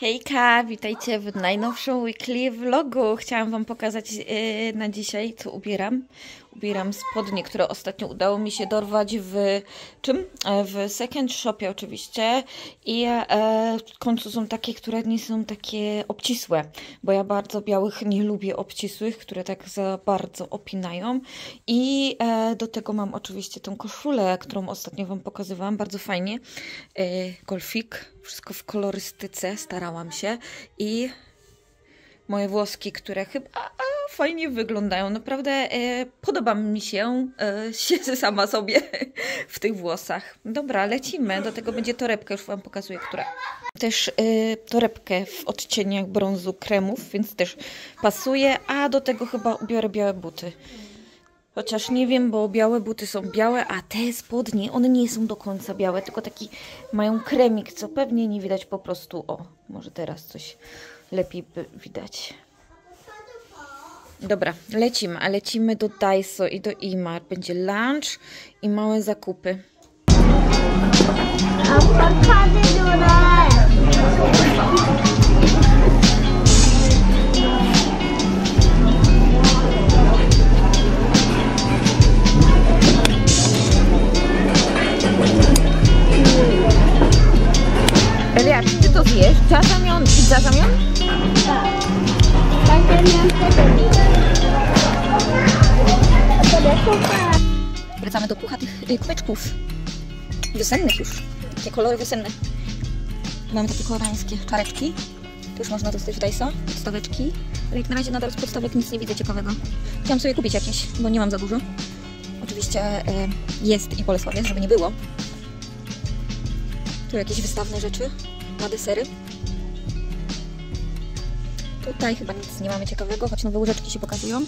Hejka, witajcie w najnowszym weekly vlogu. Chciałam wam pokazać na dzisiaj, co ubieram. Ubieram spodnie, które ostatnio udało mi się dorwać w w second shopie oczywiście. I w końcu są takie, które nie są takie obcisłe, bo ja bardzo białych nie lubię obcisłych, które tak za bardzo opinają. I do tego mam oczywiście tą koszulę, którą ostatnio wam pokazywałam, bardzo fajnie. Golfik, wszystko w kolorystyce, starałam się. I moje włoski, które chyba fajnie wyglądają. Naprawdę podoba mi się, siedzę sama sobie w tych włosach. Dobra, lecimy. Do tego będzie torebka, już wam pokazuję, która. Też torebkę w odcieniach brązu, kremów, więc też pasuje. A do tego chyba ubiorę białe buty. Chociaż nie wiem, bo białe buty są białe, a te spodnie, one nie są do końca białe, tylko taki mają kremik, co pewnie nie widać po prostu. O, może teraz coś lepiej widać. Dobra, lecimy, a lecimy do Daiso i do Imar. Będzie lunch i małe zakupy. Eliasz, ty to zjesz? Jajangmyeon i jajangmyeon? Tak. Wracamy do pucha tych kubeczków. Wiosennych już. Takie kolory wiosenne. Mamy takie koreańskie czareczki. To już można dostać w Daiso. Podstaweczki. Ale jak na razie nadal z podstawek nic nie widzę ciekawego. Chciałam sobie kupić jakieś, bo nie mam za dużo. Oczywiście jest i Bolesławie, żeby nie było. Tu jakieś wystawne rzeczy na desery. Tutaj chyba nic nie mamy ciekawego, choć nowe łyżeczki się pokazują.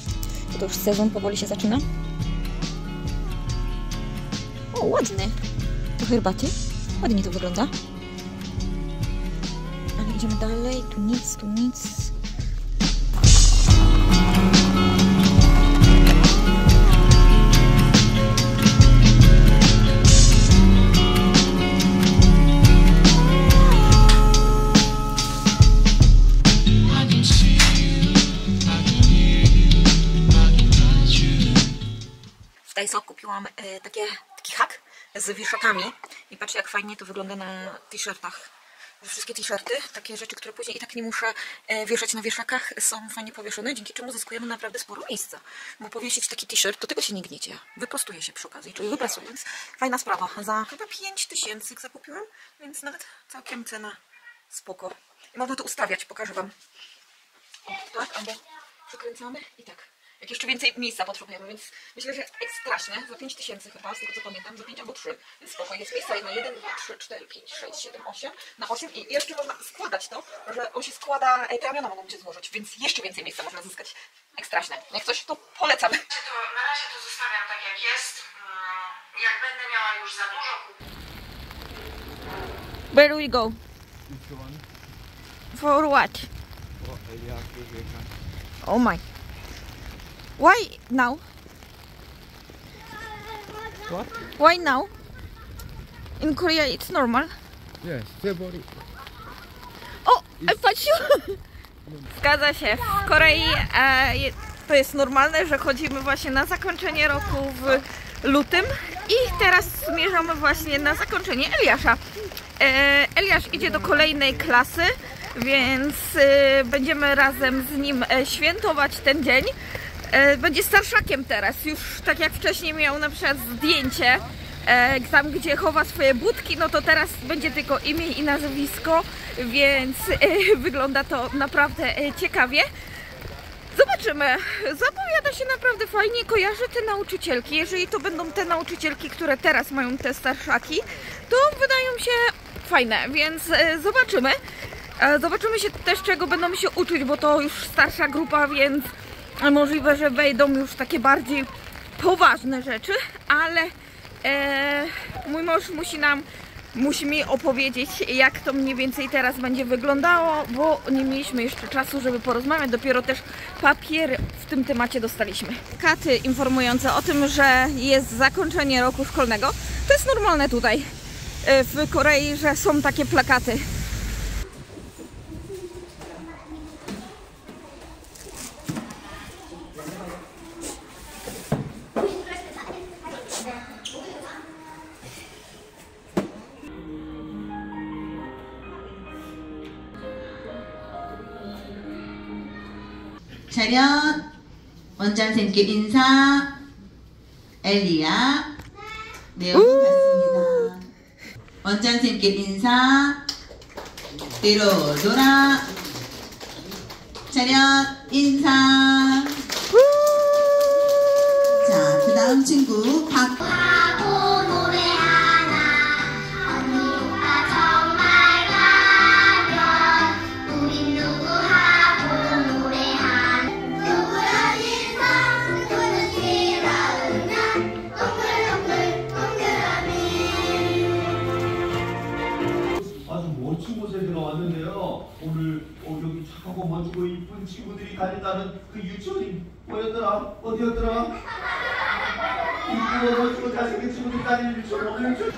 To już sezon powoli się zaczyna. O, ładny. To herbaty. Ładnie to wygląda. Ale idziemy dalej. Tu nic, tu nic. W Daiso kupiłam taki hak z wieszakami i patrzcie, jak fajnie to wygląda na t-shirtach. Wszystkie t-shirty, takie rzeczy, które później i tak nie muszę wieszać na wieszakach, są fajnie powieszone, dzięki czemu zyskujemy naprawdę sporo miejsca. Bo powiesić taki t-shirt, do tego się nie gniecie. Wyprostuje się przy okazji, czyli wyprasuje, więc fajna sprawa. Za chyba 5000 zakupiłam, więc nawet całkiem cena spoko. I można to ustawiać, pokażę wam. O, tak, albo przykręcamy i tak. Jak jeszcze więcej miejsca potrzebujemy, więc myślę, że ekstraśnie, za 5000 chyba, z tego co pamiętam, za 5 albo 3, więc spoko, jest miejsca na 1, 2, 3, 4, 5, 6, 7, 8, na 8 i jeszcze można składać to, że on się składa, te ramiona mogą się złożyć, więc jeszcze więcej miejsca można zyskać. Ekstraśnie. Jak coś, to polecam. To na razie to zostawiam tak jak jest, jak będę miała już za dużo. Where do we go? For what? Oh my. Why now? What? Why now? In Korea it's normal. Yes, February. O, patrz! Zgadza się. W Korei to jest normalne, że chodzimy właśnie na zakończenie roku w lutym i teraz zmierzamy właśnie na zakończenie Eliasza. Eliasz idzie do kolejnej klasy, więc będziemy razem z nim świętować ten dzień. Będzie starszakiem teraz, już tak jak wcześniej miał na przykład zdjęcie tam, gdzie chowa swoje budki, no to teraz będzie tylko imię i nazwisko, więc wygląda to naprawdę ciekawie. Zobaczymy, zapowiada się naprawdę fajnie, kojarzę te nauczycielki. Jeżeli to będą te nauczycielki, które teraz mają te starszaki, to wydają się fajne, więc zobaczymy. Zobaczymy się też, czego będą się uczyć, bo to już starsza grupa, więc możliwe, że wejdą już takie bardziej poważne rzeczy, ale mój mąż musi mi opowiedzieć, jak to mniej więcej teraz będzie wyglądało, bo nie mieliśmy jeszcze czasu, żeby porozmawiać, dopiero też papiery w tym temacie dostaliśmy. Plakaty informujące o tym, że jest zakończenie roku szkolnego. To jest normalne tutaj w Korei, że są takie plakaty. 차렷. 원장 선생님께 인사. 엘리야. 네, 오늘 갔습니다. 원장 선생님께 인사. 뒤로 돌아. 차렷. 인사. 자, 그 다음 친구 박. 아주 멋진 곳에 제가 왔는데요. 오늘 여기 착하고 멋지고 이쁜 친구들이 다닌다는 그 유치원이 뭐였더라? 어디였더라? 이쁘고 멋지고 잘생긴 친구들이 다니는 유치원 오늘 유치원.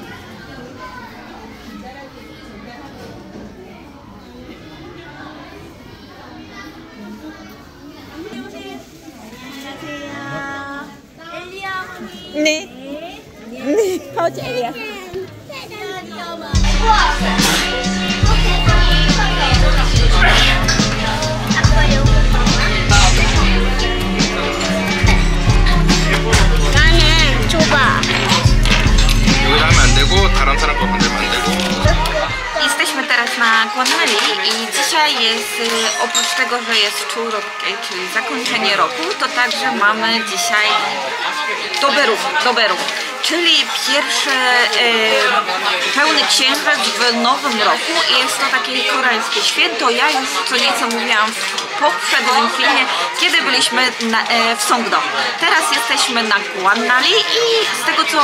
네. 네. 어제 엘리야. 나는 줘봐. 여기다 하면 안 되고 다른 사람 거 만들면 안 되고. Jesteśmy teraz na Guanali i dzisiaj jest, oprócz tego, że jest Churok, czyli zakończenie roku, to także mamy dzisiaj Doberów, czyli pierwszy pełny księżyc w nowym roku i jest to takie koreańskie święto. Ja już co nieco mówiłam w poprzednim filmie, kiedy byliśmy w Songdo. Teraz jesteśmy na Guanali i z tego co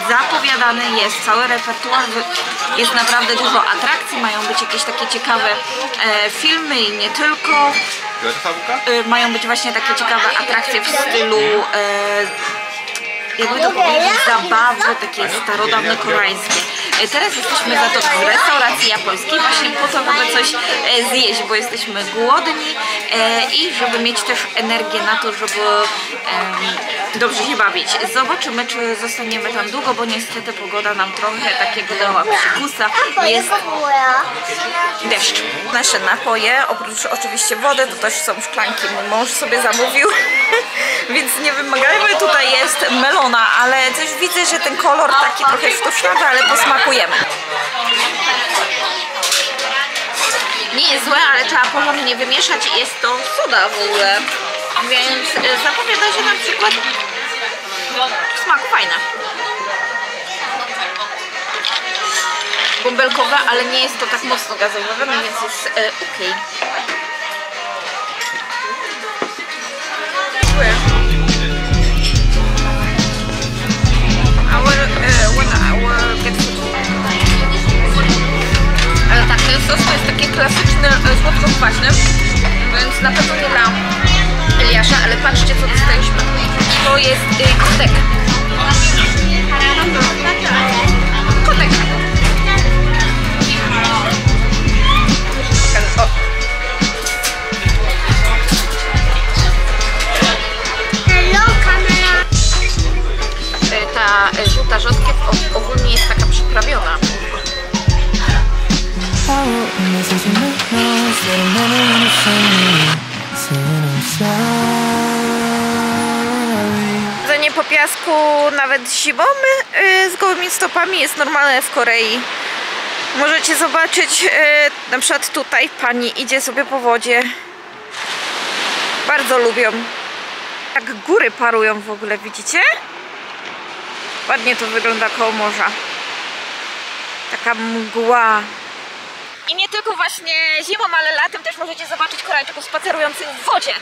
zapowiadany jest cały repertuar, jest naprawdę dużo atrakcji, mają być jakieś takie ciekawe filmy i nie tylko. Mają być właśnie takie ciekawe atrakcje w stylu jakby to powiedzieć, zabawy takie starodawne koreańskie. Teraz jesteśmy za to w restauracji japońskiej właśnie po to, żeby coś zjeść, bo jesteśmy głodni i żeby mieć też energię na to, żeby dobrze się bawić. Zobaczymy, czy zostaniemy tam długo, bo niestety pogoda nam trochę takiego dała psikusa. Jest deszcz. Nasze napoje, oprócz oczywiście wody, to też są szklanki. Mój mąż sobie zamówił, więc nie wymagajmy. Tutaj jest melona, ale też widzę, że ten kolor taki trochę sztuczny, ale posmakujemy. Nie jest złe, ale trzeba porządnie wymieszać i jest to soda w ogóle, więc zapowiada się na przykład smak fajny. Bąbelkowe, ale nie jest to tak mocno gazowe, więc jest ok. Dziękuję. Ale tak, ten sos to jest taki klasyczny, słodko-kwaśny, więc na pewno nie dla Eliasza, ale patrzcie co dostaliśmy. To jest kotek. Kotek. O. Ta żółta rzodkiew ogólnie jest taka przyprawiona. Chodzenie po piasku nawet zimą z gołymi stopami jest normalne w Korei. Możecie zobaczyć, na przykład tutaj pani idzie sobie po wodzie. Bardzo lubią. Jak góry parują w ogóle, widzicie? Ładnie to wygląda koło morza. Taka mgła. I nie tylko właśnie zimą, ale latem też możecie zobaczyć Koreańczyków spacerujących w wodzie.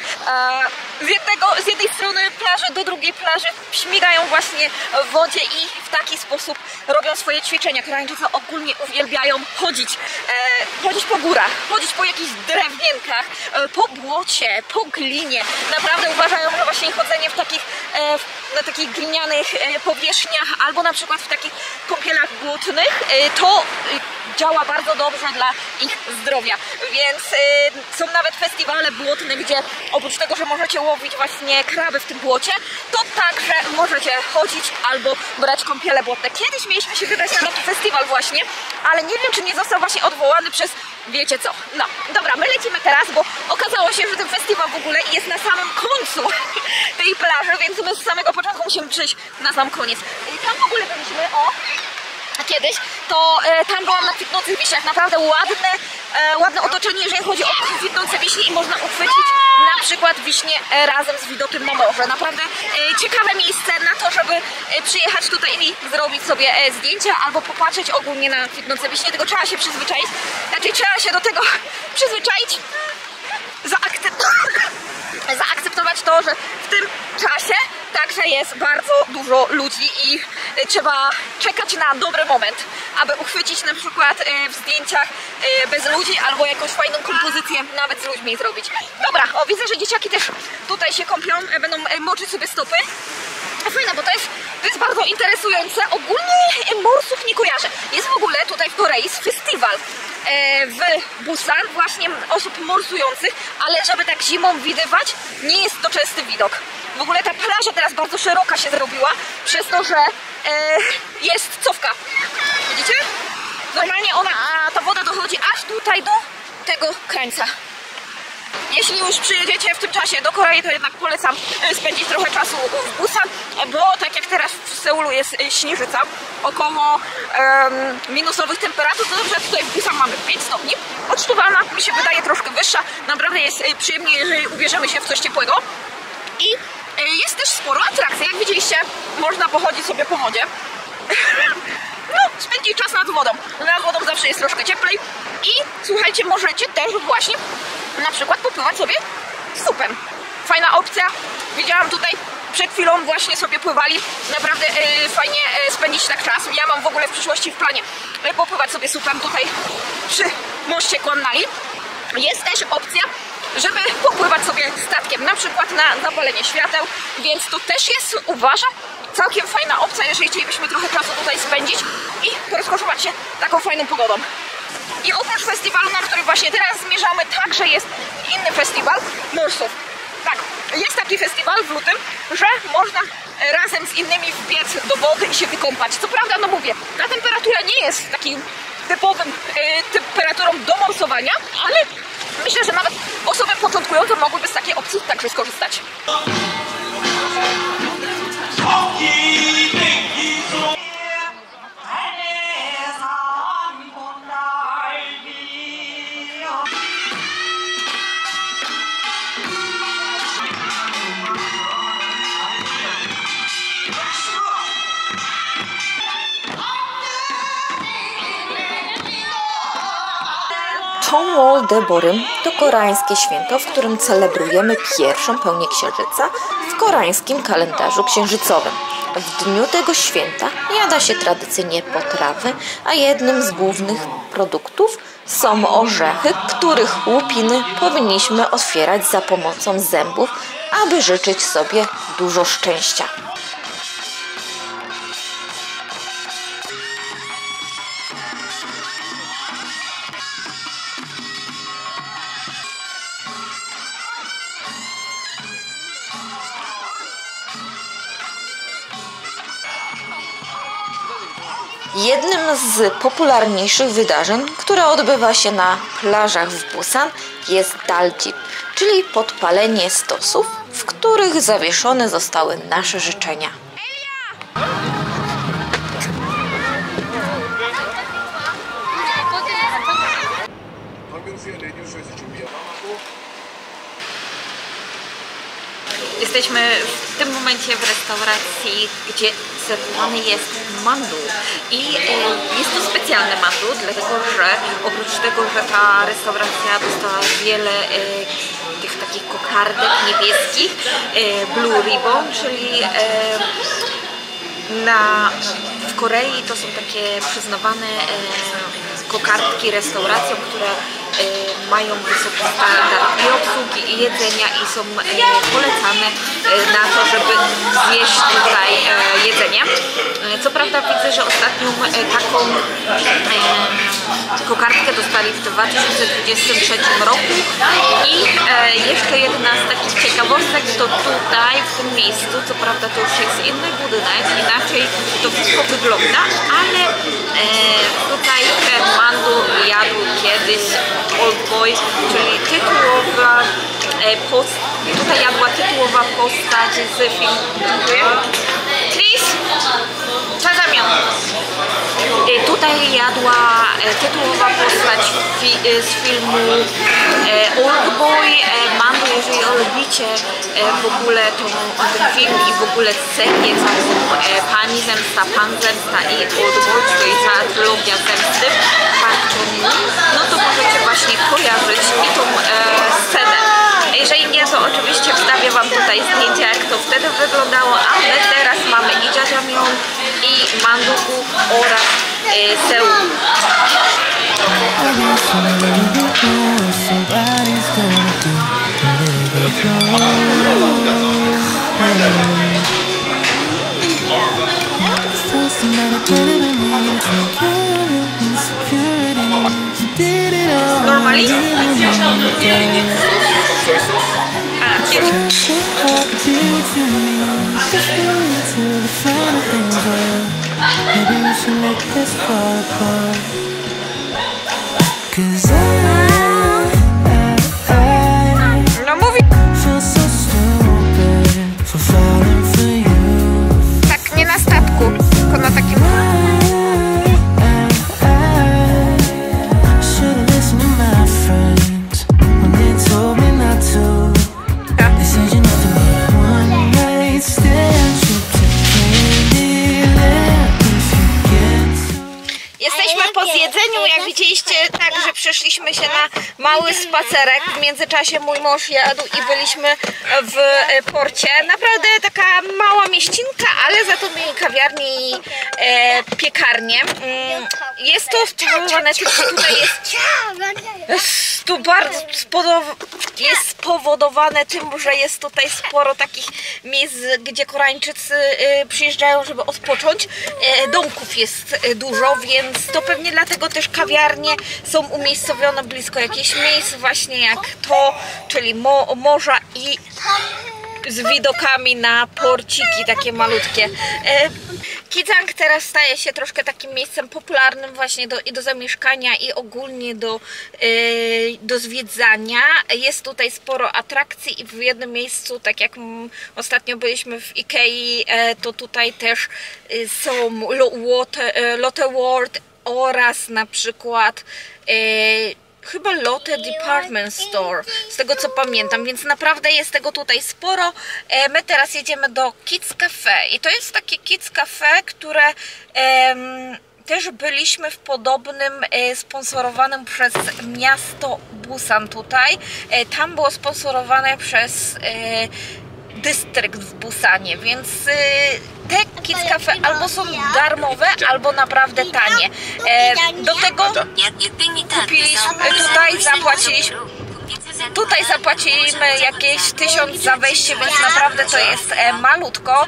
Z jednej strony plaży do drugiej plaży śmigają właśnie w wodzie i w taki sposób robią swoje ćwiczenia. Koreańczycy ogólnie uwielbiają chodzić po górach, chodzić po jakichś drewnienkach, po błocie, po glinie. Naprawdę uważają, że właśnie chodzenie na takich glinianych powierzchniach albo na przykład w takich kąpielach błotnych to działa bardzo dobrze dla ich zdrowia, więc są nawet festiwale błotne, gdzie oprócz tego, że możecie łowić właśnie kraby w tym błocie, to także możecie chodzić albo brać kąpiele błotne. Kiedyś mieliśmy się wybrać na taki festiwal właśnie, ale nie wiem, czy nie został właśnie odwołany przez wiecie co. No, dobra, my lecimy teraz, bo okazało się, że ten festiwal w ogóle jest na samym końcu tej plaży, więc my z samego początku musimy przyjść na sam koniec. I tam w ogóle byliśmy, kiedyś, to tam byłam na kwitnących wiśniach, naprawdę ładne otoczenie, jeżeli chodzi o kwitnące wiśnie i można uchwycić na przykład wiśnie razem z widokiem na morze. Naprawdę ciekawe miejsce na to, żeby przyjechać tutaj i zrobić sobie zdjęcia albo popatrzeć ogólnie na kwitnące wiśnie, tylko trzeba się przyzwyczaić, znaczy trzeba się do tego przyzwyczaić, zaakceptować to, że w tym czasie także jest bardzo dużo ludzi i trzeba czekać na dobry moment, aby uchwycić na przykład w zdjęciach bez ludzi albo jakąś fajną kompozycję nawet z ludźmi zrobić. Dobra, widzę, że dzieciaki też tutaj się kąpią, będą moczyć sobie stopy. Fajne, bo to jest bardzo interesujące. Ogólnie morsów nie kojarzę. Jest w ogóle tutaj w Korei festiwal w Busan właśnie osób morsujących, ale żeby tak zimą widywać, nie jest to częsty widok. W ogóle ta plaża teraz bardzo szeroka się zrobiła, przez to, że jest cofka. Widzicie? Normalnie ta woda dochodzi aż tutaj do tego krańca. Jeśli już przyjedziecie w tym czasie do Korei, to jednak polecam spędzić trochę czasu w Busan, bo tak jak teraz w Seulu jest śnieżyca, około minusowych temperatur, to dobrze, tutaj w Busan mamy 5 stopni. Odczuwalna mi się wydaje troszkę wyższa, naprawdę jest przyjemnie, jeżeli ubierzemy się w coś ciepłego. I jest też sporo atrakcji, jak widzieliście, można pochodzić sobie po wodzie. No, spędzić czas nad wodą. Nad wodą zawsze jest troszkę cieplej. I słuchajcie, możecie też właśnie na przykład popływać sobie supem. Fajna opcja. Widziałam tutaj przed chwilą właśnie sobie pływali. Naprawdę fajnie spędzić tak czas. Ja mam w ogóle w przyszłości w planie popływać sobie supem tutaj przy moście Kłannali. Jest też opcja, żeby popływać sobie statkiem, na przykład na zapalenie świateł, więc to też jest, uważam, całkiem fajna opcja, jeżeli chcielibyśmy trochę czasu tutaj spędzić i porozkoszować się taką fajną pogodą. I oprócz festiwalu, na który właśnie teraz zmierzamy, także jest inny festiwal morsów. Tak, jest taki festiwal w lutym, że można razem z innymi wbiec do wody i się wykąpać. Co prawda, no mówię, ta temperatura nie jest takim typowym temperaturą do morsowania, ale myślę, że nawet osoby początkujące mogłyby z takiej opcji także skorzystać. Cheongwol Daeborim to koreańskie święto, w którym celebrujemy pierwszą pełnię księżyca w koreańskim kalendarzu księżycowym. W dniu tego święta jada się tradycyjnie potrawy, a jednym z głównych produktów są orzechy, których łupiny powinniśmy otwierać za pomocą zębów, aby życzyć sobie dużo szczęścia. Jednym z popularniejszych wydarzeń, które odbywa się na plażach w Busan, jest Daljip, czyli podpalenie stosów, w których zawieszone zostały nasze życzenia. Jesteśmy w tym momencie w restauracji, gdzie serwowany jest mandu i jest to specjalny mandu, dlatego że oprócz tego, że ta restauracja dostała wiele tych takich kokardek niebieskich, Blue Ribbon, czyli w Korei to są takie przyznawane kokardki restauracjom, które mają wysoki standard i obsługi i jedzenia i są polecane na to, żeby zjeść tutaj jedzenie. Co prawda widzę, że ostatnią taką kokardkę dostali w 2023 roku. I jeszcze jedna z takich ciekawostek to tutaj, w tym miejscu, co prawda to już jest inny budynek, inaczej to wszystko wygląda, ale tutaj Mandu jadł kiedyś Old Boy, czyli tytułowa tutaj jadła tytułowa postać z filmu. Dziękuję. Please! Czazamion. Tutaj jadła tytułowa postać z filmu Old Boy. Mandu, jeżeli lubicie w ogóle ten film i w ogóle serię całą Pani Zemsta, Pan Zemsta i Old Boy, to jest cała trylogia zemsty Park Chan-wook, no to możecie właśnie kojarzyć i tą scenę. Jeżeli nie, to oczywiście wstawię wam tutaj zdjęcia, jak to wtedy wyglądało, a my teraz mamy i Jajangmyeon, i Manduku oraz Seul. Normally? No mówi. Tak, nie na statku, tylko na takim. Jak widzieliście, także przeszliśmy się na mały spacerek. W międzyczasie mój mąż jadł i byliśmy w porcie. Naprawdę taka mała mieścinka, ale za to mieli kawiarnię i piekarnię. Jest to spowodowane tym, że tutaj jest spowodowane tym, że jest tutaj sporo takich miejsc, gdzie Koreańczycy przyjeżdżają, żeby odpocząć. Domków jest dużo, więc to pewnie dlatego też kawiarnie są umiejscowione blisko jakichś miejsc właśnie jak to, czyli morza i z widokami na porciki takie malutkie. Kijang teraz staje się troszkę takim miejscem popularnym właśnie do zamieszkania i ogólnie do zwiedzania. Jest tutaj sporo atrakcji i w jednym miejscu, tak jak ostatnio byliśmy w Ikei, to tutaj też są Lotte World oraz na przykład chyba Lotte Department Store, z tego co pamiętam, więc naprawdę jest tego tutaj sporo. My teraz jedziemy do Kids Cafe i to jest takie Kids Cafe, które też byliśmy w podobnym sponsorowanym przez miasto Busan tutaj. Tam było sponsorowane przez dystrykt w Busanie, więc te Kids Cafe albo są darmowe, albo naprawdę tanie. Do tego kupiliśmy, tutaj zapłaciliśmy jakieś 1000 za wejście, więc naprawdę to jest malutko.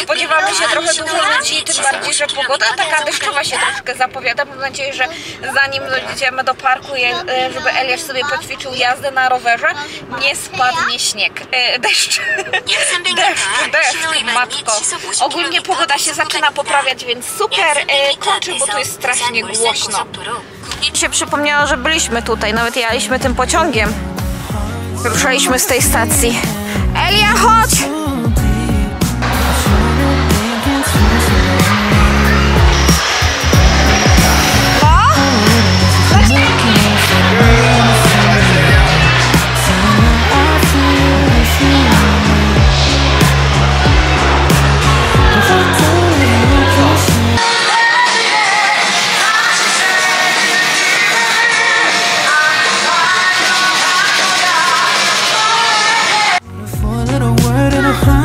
Spodziewamy się trochę dużo ludzi, tym bardziej, że pogoda taka deszczowa się troszkę zapowiada. Mam nadzieję, że zanim dojdziemy do parku, żeby Eliasz sobie poćwiczył jazdę na rowerze, nie spadnie śnieg. Deszcz, matko. Ogólnie pogoda się zaczyna poprawiać, więc super. Kończę, bo tu jest strasznie głośno. Mi się przypomniało, że byliśmy tutaj, nawet jechaliśmy tym pociągiem. Ruszaliśmy z tej stacji. Elia, chodź! In a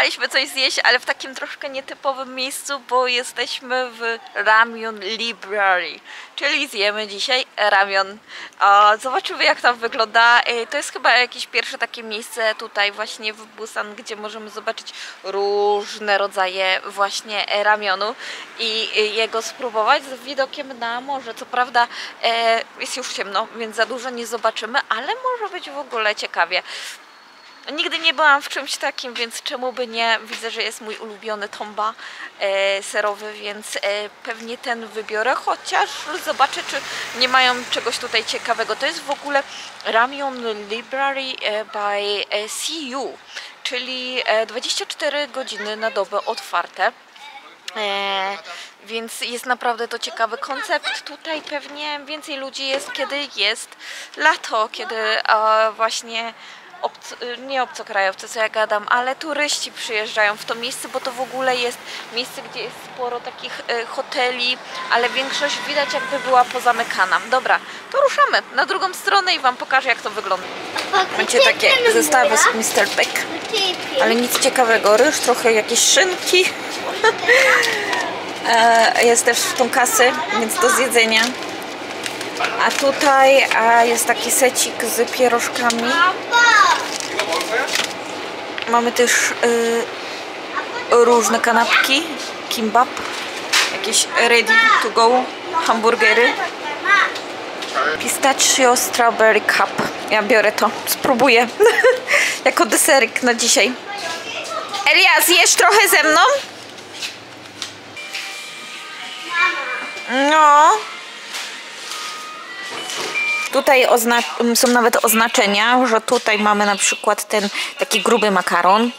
przyjechaliśmy coś zjeść, ale w takim troszkę nietypowym miejscu, bo jesteśmy w Ramyun Library, czyli zjemy dzisiaj ramion. Zobaczymy, jak tam wygląda. To jest chyba jakieś pierwsze takie miejsce tutaj właśnie w Busan, gdzie możemy zobaczyć różne rodzaje właśnie ramionu i jego spróbować z widokiem na morze. Co prawda jest już ciemno, więc za dużo nie zobaczymy, ale może być w ogóle ciekawie. Nigdy nie byłam w czymś takim, więc czemu by nie? Widzę, że jest mój ulubiony tomba serowy, więc pewnie ten wybiorę, chociaż zobaczę, czy nie mają czegoś tutaj ciekawego. To jest w ogóle Ramyun Library by CU, czyli 24 godziny na dobę otwarte. Więc jest naprawdę to ciekawy koncept. Tutaj pewnie więcej ludzi jest, kiedy jest lato, kiedy właśnie nie obcokrajowcy, co ja gadam, ale turyści przyjeżdżają w to miejsce, bo to w ogóle jest miejsce, gdzie jest sporo takich hoteli, ale większość widać, jakby była pozamykana. Dobra, to ruszamy na drugą stronę i wam pokażę, jak to wygląda. Macie takie zestawy z Mr. Beck, ale nic ciekawego. Ryż, trochę jakieś szynki. Jest też tą kasy, więc do zjedzenia. A tutaj jest taki secik z pierożkami. Mamy też różne kanapki, kimbap, jakieś ready to go hamburgery. Pistachio strawberry cup. Ja biorę to, spróbuję jako deserek na dzisiaj. Elia, zjesz trochę ze mną? No. Tutaj są nawet oznaczenia, że tutaj mamy na przykład ten taki gruby makaron.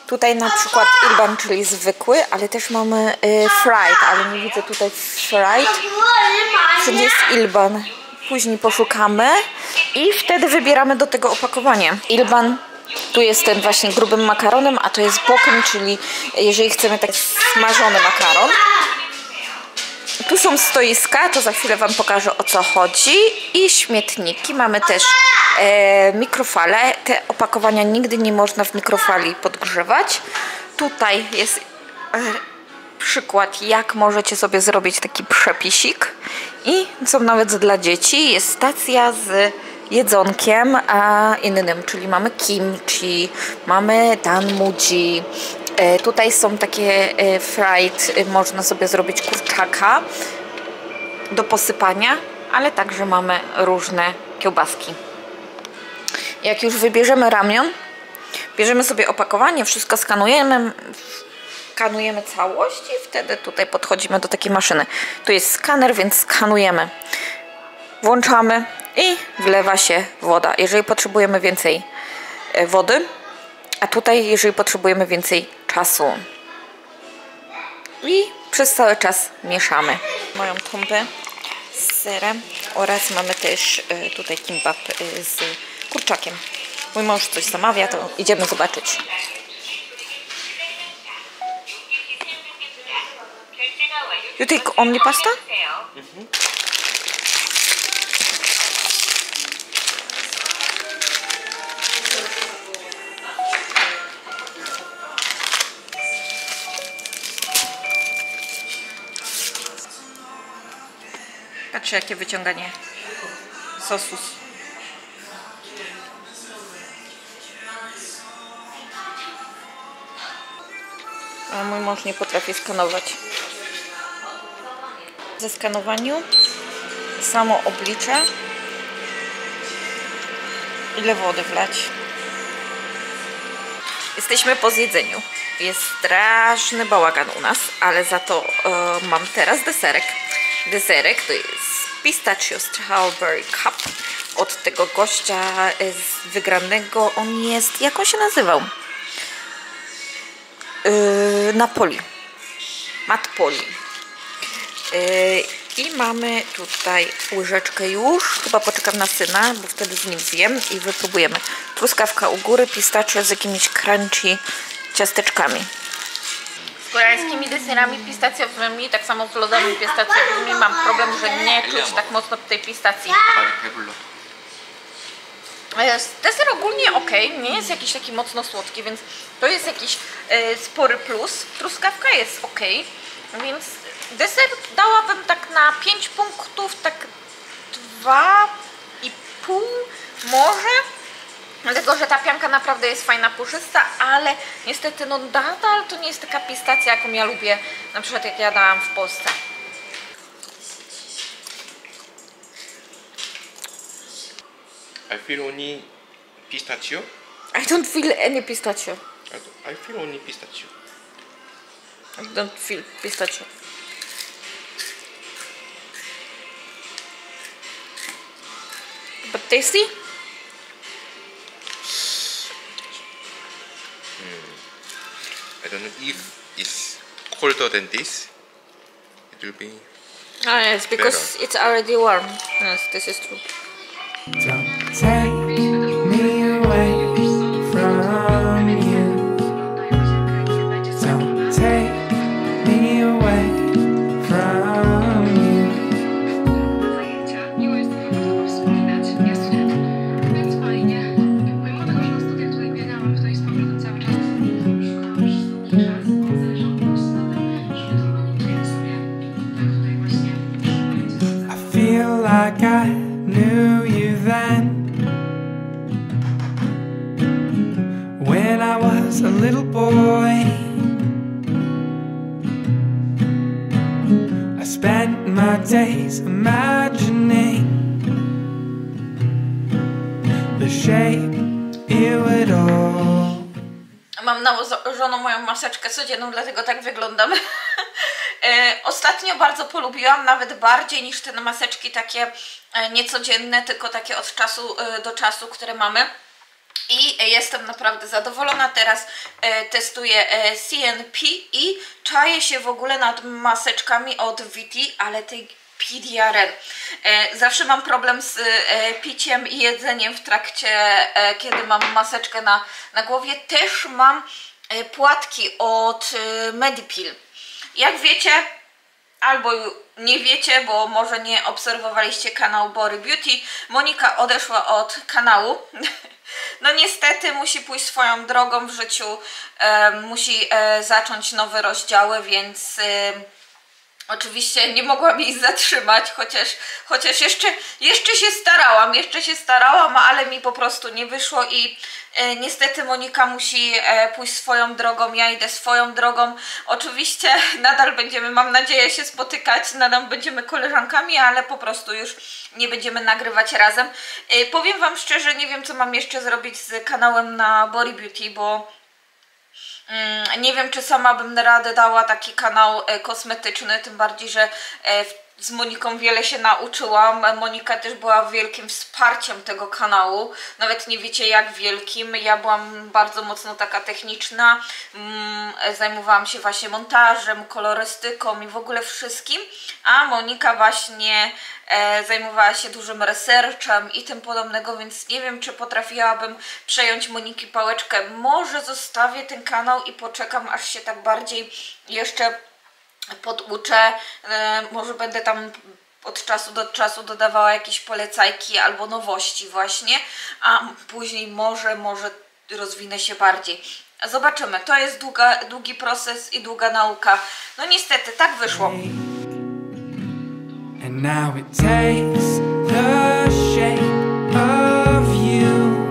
Tutaj na przykład ilban, czyli zwykły, ale też mamy fried, ale nie widzę tutaj fried. Wszędzie jest ilban. Później poszukamy i wtedy wybieramy do tego opakowanie. Ilban, tu jest ten właśnie grubym makaronem, a to jest bokiem, czyli jeżeli chcemy taki smażony makaron. Tu są stoiska, to za chwilę wam pokażę, o co chodzi. I śmietniki. Mamy też mikrofale. Te opakowania nigdy nie można w mikrofali podgrzewać. Tutaj jest przykład, jak możecie sobie zrobić taki przepisik. I są nawet dla dzieci. Jest stacja z jedzonkiem innym, czyli mamy kimchi, mamy danmuji. Tutaj są takie fried, można sobie zrobić kurczaka do posypania, ale także mamy różne kiełbaski. Jak już wybierzemy ramion, bierzemy sobie opakowanie, wszystko skanujemy całość i wtedy tutaj podchodzimy do takiej maszyny. Tu jest skaner, więc skanujemy. Włączamy i wlewa się woda. Jeżeli potrzebujemy więcej wody, a tutaj jeżeli potrzebujemy więcej czasu. I przez cały czas mieszamy. Moją tombę z serem oraz mamy też tutaj kimbap z kurczakiem. Mój mąż coś zamawia, to idziemy zobaczyć. You take only pasta? Patrzcie, jakie wyciąganie sosu. A mój mąż nie potrafi skanować. W zeskanowaniu samo oblicze, ile wody wlać. Jesteśmy po zjedzeniu. Jest straszny bałagan u nas, ale za to mam teraz deserek. Deserek to jest pistachio strawberry cup od tego gościa z wygranego. On jest, jak on się nazywał? Napoli. Matt Poli. I mamy tutaj łyżeczkę już. Chyba poczekam na syna, bo wtedy z nim zjem i wypróbujemy. Truskawka u góry, pistachio z jakimiś crunchy ciasteczkami. Z koreańskimi deserami pistacjowymi, tak samo z lodami pistacjowymi mam problem, że nie czuć tak mocno tej pistacji. Deser ogólnie ok, nie jest jakiś taki mocno słodki, więc to jest jakiś spory plus. Truskawka jest ok, więc deser dałabym tak na 5 punktów, tak 2,5 może. Dlatego, że ta pianka naprawdę jest fajna, puszysta, ale niestety no nadal to nie jest taka pistacja, jaką ja lubię, na przykład jak jadałam w Polsce. I feel only pistachio. I don't feel any pistachio. I feel only pistachio. I don't feel pistachio. But tasty? I don't know if it's colder than this. It will be. Ah, yes, because it's already warm. Yes, this is true. Don't take me away from you. Don't take me away from you. Miło jest to wspominać. Ja student, więc fajnie. Pomimo tego, że na studiach tutaj biegałam tutaj z powrotem cały czas, szukałam przez długi czas, I feel like I knew you then, when I was a little boy. I spent my days imagining the shape it would all. Mam nałożoną moją maseczkę codzienną, dlatego tak wyglądam. Ostatnio bardzo polubiłam, nawet bardziej niż te maseczki takie niecodzienne, tylko takie od czasu do czasu, które mamy. I jestem naprawdę zadowolona. Teraz testuję CNP i czaję się w ogóle nad maseczkami od VT, ale tej PDRN. Zawsze mam problem z piciem i jedzeniem w trakcie, kiedy mam maseczkę na głowie. Też mam płatki od Medipil. Jak wiecie, albo nie wiecie, bo może nie obserwowaliście kanału Body Beauty, Monika odeszła od kanału. No niestety musi pójść swoją drogą w życiu, musi zacząć nowe rozdziały, więc oczywiście nie mogłam jej zatrzymać, chociaż jeszcze się starałam, ale mi po prostu nie wyszło i niestety Monika musi pójść swoją drogą, ja idę swoją drogą. Oczywiście nadal będziemy, mam nadzieję, się spotykać, nadal będziemy koleżankami, ale po prostu już nie będziemy nagrywać razem. Powiem wam szczerze, nie wiem co mam jeszcze zrobić z kanałem na Body Beauty, bo nie wiem, czy sama bym radę dała taki kanał kosmetyczny, tym bardziej, że z Moniką wiele się nauczyłam. Monika też była wielkim wsparciem tego kanału, nawet nie wiecie jak wielkim. Ja byłam bardzo mocno taka techniczna, zajmowałam się właśnie montażem, kolorystyką i w ogóle wszystkim, a Monika właśnie zajmowała się dużym researchem i tym podobnego, więc nie wiem, czy potrafiłabym przejąć Moniki pałeczkę. Może zostawię ten kanał i poczekam, aż się tak bardziej jeszcze poduczę, może będę tam od czasu do czasu dodawała jakieś polecajki albo nowości właśnie, a później może rozwinę się bardziej. Zobaczymy, to jest długi proces i długa nauka. No niestety, tak wyszło. And now it takes the shape of you.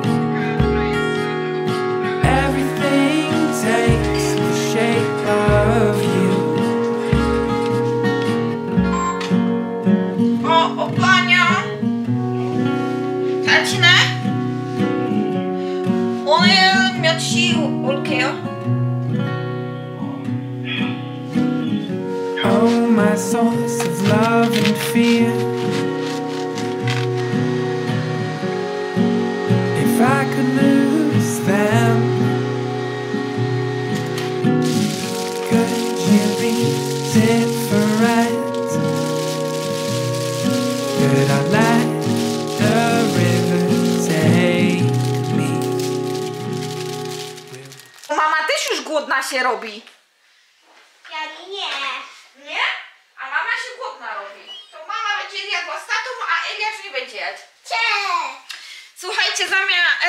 Everything takes the shape of you. O panią! Tatina? 오늘 몇 시 올게요? Oh, my source of love and fear. If I could lose them, could you be different? Could I let the river take me? Mama też już głodna się robi. Ja nie. Nie? A mama się głodna robi. To mama będzie jadła z tatą, a Eliasz nie będzie jadł. Słuchajcie,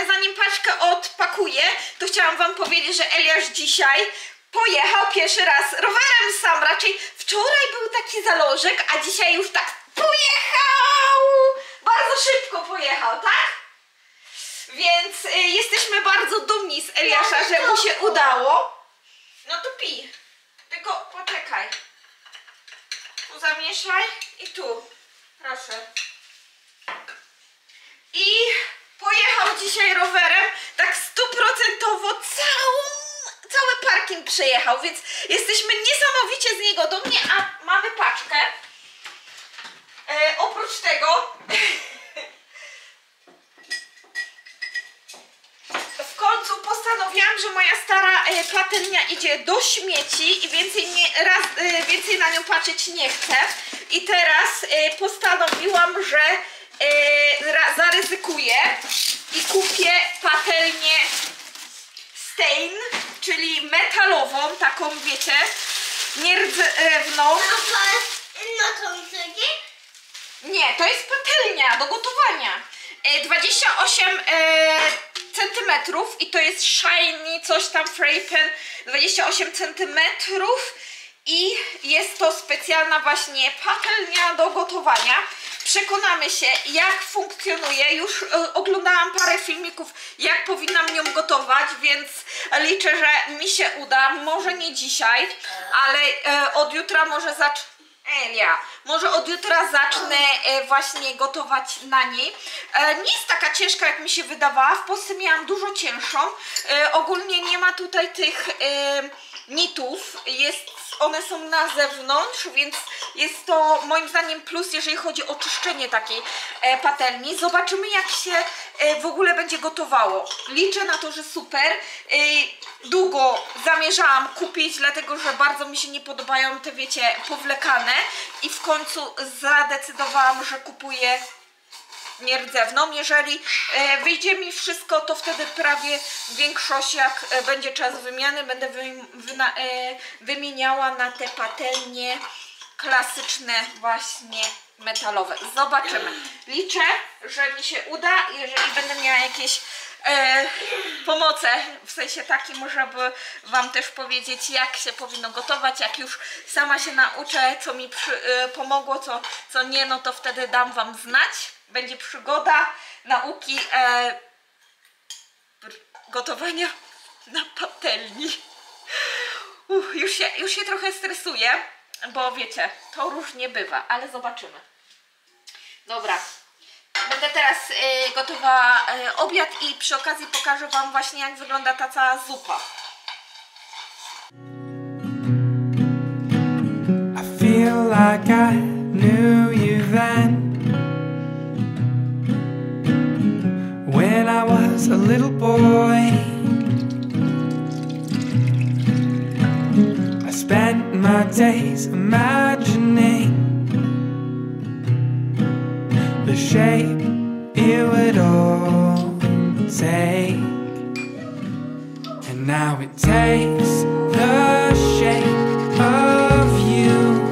zanim paczkę odpakuję, to chciałam wam powiedzieć, że Eliasz dzisiaj pojechał pierwszy raz rowerem sam. Raczej wczoraj był taki zalążek, a dzisiaj już tak pojechał! Bardzo szybko pojechał, tak? Więc jesteśmy bardzo dumni z Eliasza, że mu się udało. No to pij. Tylko poczekaj. Tu zamieszaj i tu. Proszę. I pojechał dzisiaj rowerem, tak 100% cały parking przejechał, więc jesteśmy niesamowicie z niego dumni, a mamy paczkę. Oprócz tego w końcu postanowiłam, że moja stara patelnia idzie do śmieci i więcej na nią patrzeć nie chcę. I teraz postanowiłam, że zaryzykuję i kupię patelnię Stein, czyli metalową, taką wiecie, nierdzewną. Nie, to jest patelnia do gotowania. 28 cm i to jest shiny, coś tam Frapen, 28 cm i jest to specjalna właśnie patelnia do gotowania. Przekonamy się, jak funkcjonuje. Już oglądałam parę filmików, jak powinnam nią gotować, więc liczę, że mi się uda. Może nie dzisiaj, ale od jutra może od jutra zacznę właśnie gotować na niej. Nie jest taka ciężka, jak mi się wydawała. W Polsce miałam dużo cięższą. Ogólnie nie ma tutaj tych nitów. One są na zewnątrz, więc jest to moim zdaniem plus, jeżeli chodzi o czyszczenie takiej patelni. Zobaczymy, jak się w ogóle będzie gotowało. Liczę na to, że super. Długo zamierzałam kupić, dlatego że bardzo mi się nie podobają te, wiecie, powlekane i w końcu zadecydowałam, że kupuję nierdzewną. Jeżeli wyjdzie mi wszystko, to wtedy prawie większość, jak będzie czas wymiany, będę wymieniała na te patelnie klasyczne, właśnie metalowe. Zobaczymy. Liczę, że mi się uda. Jeżeli będę miała jakieś pomoce, w sensie takim, żeby wam też powiedzieć, jak się powinno gotować, jak już sama się nauczę, co mi pomogło, co nie, no to wtedy dam wam znać. Będzie przygoda nauki gotowania na patelni. Już się trochę stresuję, bo wiecie, to różnie bywa, ale zobaczymy. Dobra, będę teraz gotowała obiad i przy okazji pokażę wam właśnie, jak wygląda ta cała zupa. I feel like I knew you then. When I was a little boy, I spent my days imagining the shape it would all take, and now it takes the shape of you.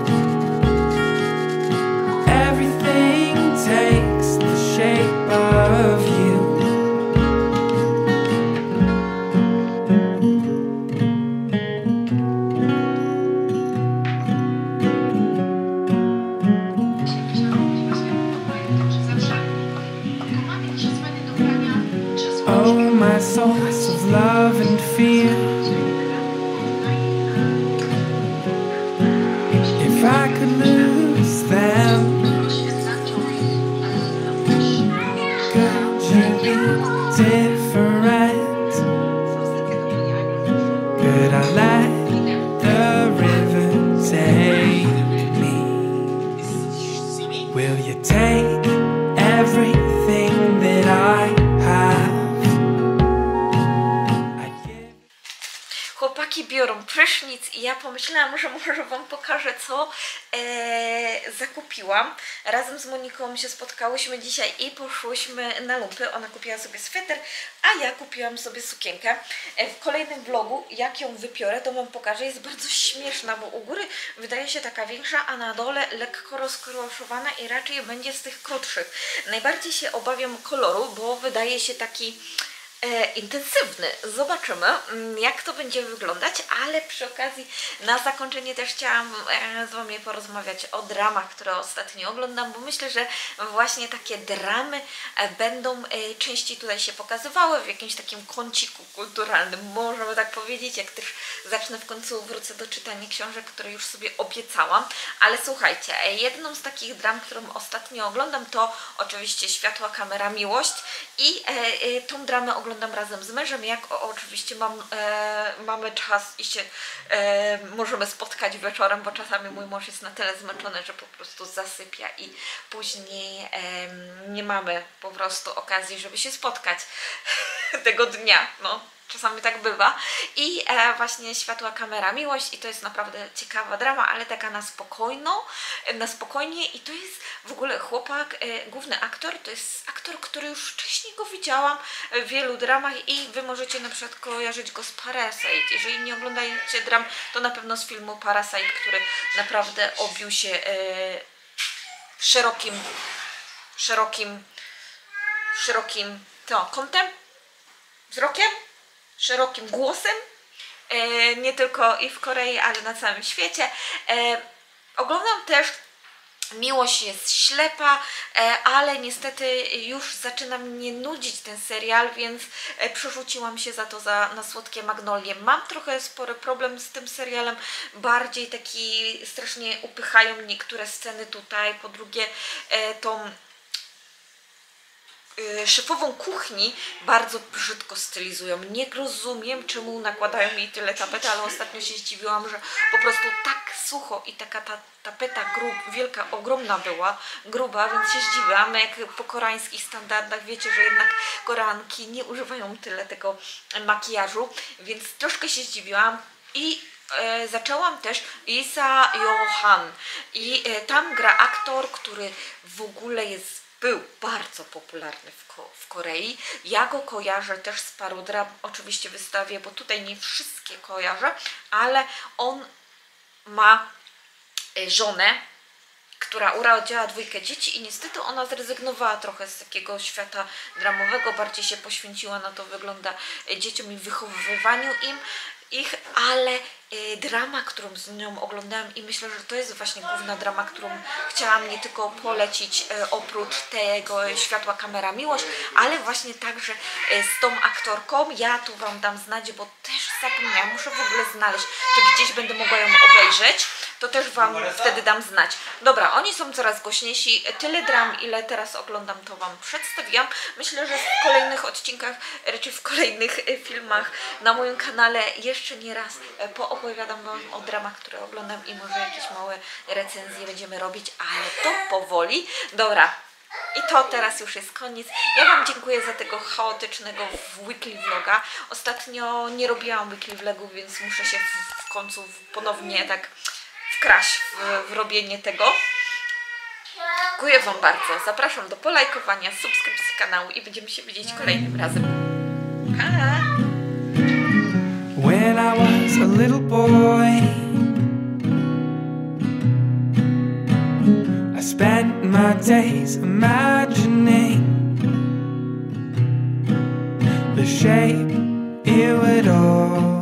Everything takes the shape of you. Oh, my source of love and fear. If I could lose them, could you be different? Could I let the river take me? Will you take everything that I have? Chłopaki biorą prysznic i ja pomyślałam, że może Wam pokażę, co zakupiłam. Razem z Moniką się spotkałyśmy dzisiaj i poszłyśmy na lumpy. Ona kupiła sobie sweter, a ja kupiłam sobie sukienkę. W kolejnym vlogu, jak ją wypiorę, to Wam pokażę. Jest bardzo śmieszna, bo u góry wydaje się taka większa, a na dole lekko rozkroszowana i raczej będzie z tych krótszych. Najbardziej się obawiam koloru, bo wydaje się taki intensywny. Zobaczymy, jak to będzie wyglądać, ale przy okazji na zakończenie też chciałam z Wami porozmawiać o dramach, które ostatnio oglądam, bo myślę, że właśnie takie dramy będą częściej tutaj się pokazywały w jakimś takim kąciku kulturalnym, możemy tak powiedzieć, jak też zacznę w końcu wrócę do czytania książek, które już sobie obiecałam. Ale słuchajcie, jedną z takich dram, którą ostatnio oglądam, to oczywiście Światła, kamera, miłość i tą dramę oglądam razem z mężem, jak oczywiście mamy czas i się możemy spotkać wieczorem, bo czasami mój mąż jest na tyle zmęczony, że po prostu zasypia i później nie mamy po prostu okazji, żeby się spotkać tego dnia. No, czasami tak bywa. I właśnie Światła, kamera, miłość i to jest naprawdę ciekawa drama, ale taka na spokojnie i to jest w ogóle chłopak, główny aktor, to jest aktor, który już wcześniej go widziałam w wielu dramach i Wy możecie na przykład kojarzyć go z Parasite. Jeżeli nie oglądacie dram, to na pewno z filmu Parasite, który naprawdę obił się szerokim kątem, wzrokiem, szerokim głosem, nie tylko i w Korei, ale na całym świecie. Oglądam też Miłość jest ślepa, ale niestety już zaczyna mnie nudzić ten serial, więc przerzuciłam się za to na Słodkie magnolie. Mam trochę spory problem z tym serialem, bardziej taki strasznie upychają niektóre sceny tutaj, po drugie tą szefową kuchni bardzo brzydko stylizują. Nie rozumiem, czemu nakładają jej tyle tapety, ale ostatnio się zdziwiłam, że po prostu tak sucho i taka ta tapeta wielka, ogromna była, gruba, więc się zdziwiłam, jak po koreańskich standardach wiecie, że jednak Koreanki nie używają tyle tego makijażu, więc troszkę się zdziwiłam i zaczęłam też Isa Johan i tam gra aktor, który w ogóle był bardzo popularny w Korei. Ja go kojarzę też z paru dram, oczywiście wystawię, bo tutaj nie wszystkie kojarzę, ale on ma żonę, która urodziła 2 dzieci i niestety ona zrezygnowała trochę z takiego świata dramowego, bardziej się poświęciła, na to wygląda, dzieciom i wychowywaniu ich, ale drama, którą z nią oglądałam i myślę, że to jest właśnie główna drama, którą chciałam nie tylko polecić oprócz tego Światła, kamera, miłość, ale właśnie także z tą aktorką. Ja tu Wam dam znać, bo też zapomniałam, muszę w ogóle znaleźć, czy gdzieś będę mogła ją obejrzeć, to też Wam wtedy dam znać. Dobra, oni są coraz głośniejsi, tyle dram, ile teraz oglądam, to Wam przedstawiłam. Myślę, że w kolejnych odcinkach, raczej w kolejnych filmach na moim kanale jeszcze nie raz opowiadam Wam o dramach, które oglądam i może jakieś małe recenzje będziemy robić, ale to powoli. Dobra, i to teraz już jest koniec. Ja Wam dziękuję za tego chaotycznego weekly vloga. Ostatnio nie robiłam weekly vlogów, więc muszę się w końcu ponownie tak wkraść w robienie tego. Dziękuję Wam bardzo. Zapraszam do polajkowania, subskrypcji kanału i będziemy się widzieć kolejnym razem. Pa! When I was a little boy, I spent my days imagining the shape it would all